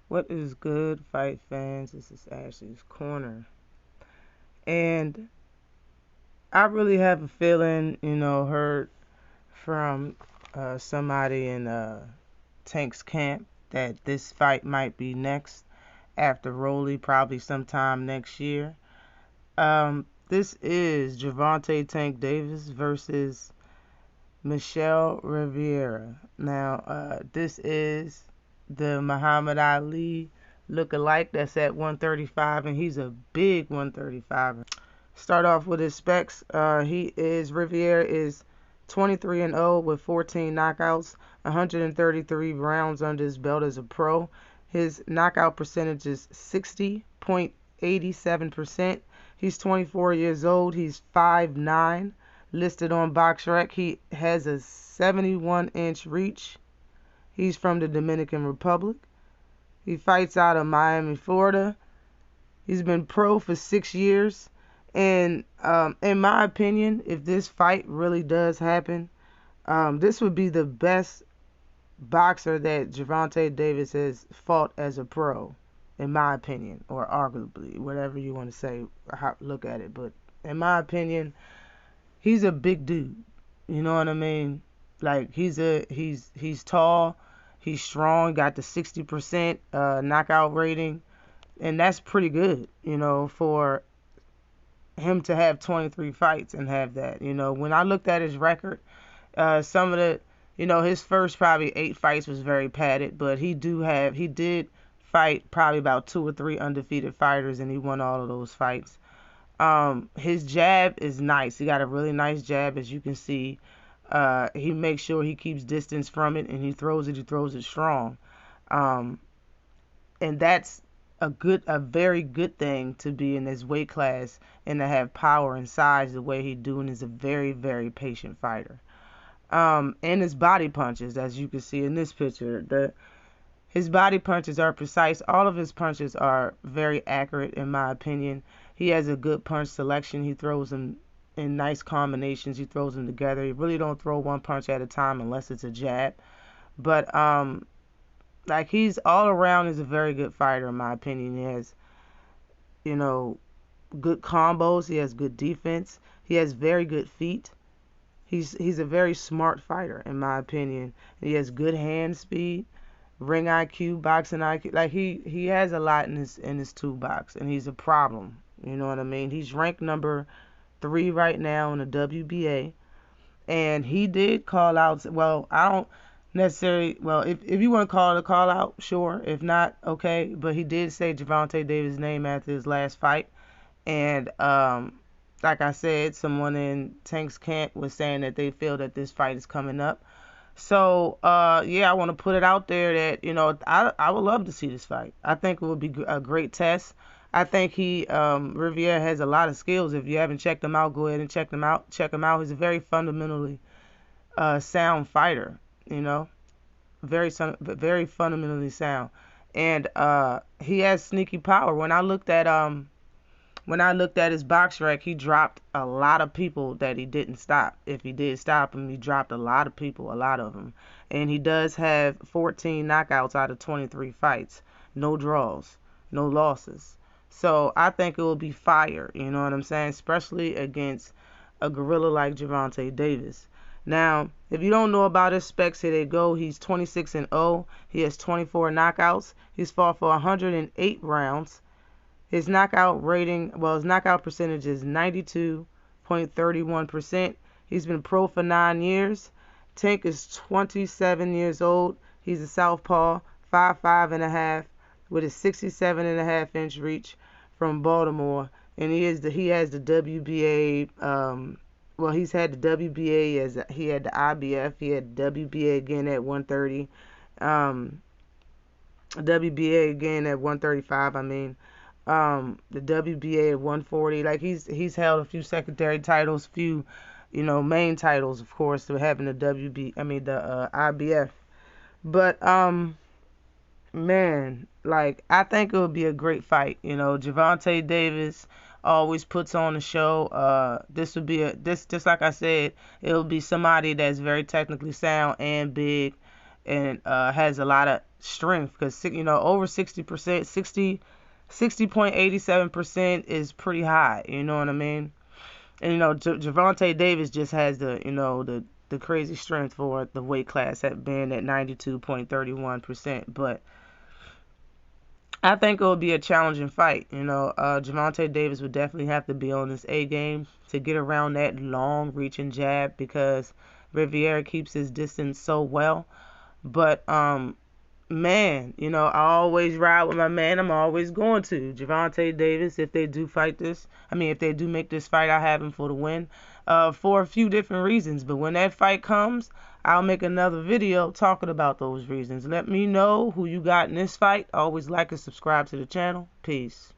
What is good, fight fans? This is Ashley's Corner. And I really have a feeling, heard from somebody in Tank's camp that this fight might be next after Rolly, probably sometime next year. This is Gervonta Tank Davis versus Michel Rivera. Now, this is the Muhammad Ali look-alike that's at 135, and he's a big 135. Start off with his specs. Riviera is 23-0 with 14 knockouts, 133 rounds under his belt as a pro. His knockout percentage is 60.87%. He's 24 years old. He's 5'9", listed on BoxRec. He has a 71-inch reach. He's from the Dominican Republic. He fights out of Miami, Florida. He's been pro for 6 years. And in my opinion, if this fight really does happen, this would be the best boxer that Gervonta Davis has fought as a pro, in my opinion, or arguably, whatever you want to say, look at it. But in my opinion, he's a big dude. You know what I mean? Like he's tall, he's strong, got the 60% knockout rating, and that's pretty good, for him to have 23 fights and have that. When I looked at his record, some of the, his first probably 8 fights was very padded, but he did fight probably about 2 or 3 undefeated fighters, and he won all of those fights. His jab is nice. He got a really nice jab, as you can see. He makes sure he keeps distance from it, and he throws it strong. And that's a very good thing to be in this weight class and to have power and size the way he do, and is a very, very patient fighter. And his body punches, as you can see in this picture, his body punches are precise. All of his punches are very accurate, in my opinion. He has a good punch selection. He throws them in nice combinations. He throws them together. He really don't throw one punch at a time unless it's a jab. But like, he's all around is a very good fighter, in my opinion. He has, good combos. He has good defense. He has very good feet. He's a very smart fighter, in my opinion. He has good hand speed, ring IQ, boxing IQ. Like, he has a lot in his toolbox, and he's a problem. You know what I mean? He's ranked number 3 right now in the WBA, and he did call out. Well, I don't necessarily. Well, if you want to call it a call out, sure. If not, okay. But he did say Gervonta Davis' name after his last fight, and like I said, someone in Tank's camp was saying that they feel that this fight is coming up. So, yeah, I want to put it out there that, I would love to see this fight. I think it would be a great test. I think Riviera has a lot of skills. If you haven't checked him out, go ahead and check him out. He's a very fundamentally sound fighter, very fundamentally sound. And he has sneaky power. When I looked at his box rec, he dropped a lot of people that he didn't stop. If he did stop him, he dropped a lot of people, a lot of them. And he does have 14 knockouts out of 23 fights. No draws, no losses. So I think it will be fire, you know what I'm saying? Especially against a gorilla like Gervonta Davis. Now, if you don't know about his specs, here they go. He's 26-0. He has 24 knockouts. He's fought for 108 rounds. His knockout percentage is 92.31%. He's been pro for 9 years. Tank is 27 years old. He's a southpaw, 5'5.5", with a 67.5-inch reach from Baltimore. And he has the WBA. He's had the WBA he had the IBF. He had the WBA again at 130. WBA again at 135. The WBA at 140. Like, he's held a few secondary titles, few, main titles, of course, to having the IBF. But man, like, I think it would be a great fight. Gervonta Davis always puts on a show. This would be just like I said, it'll be somebody that's very technically sound and big. and has a lot of strength, because over 60%, 60.87% is pretty high. You know what I mean? And Gervonta Davis just has the crazy strength for the weight class at being at 92.31%. But I think it will be a challenging fight. Gervonta Davis would definitely have to be on his A game to get around that long reaching jab, because Rivera keeps his distance so well. But man, I always ride with my man. I'm always going to Gervonta Davis if they do fight this. If they do make this fight, I have him for the win, for a few different reasons. But when that fight comes, I'll make another video talking about those reasons. Let me know who you got in this fight. Always like and subscribe to the channel. Peace.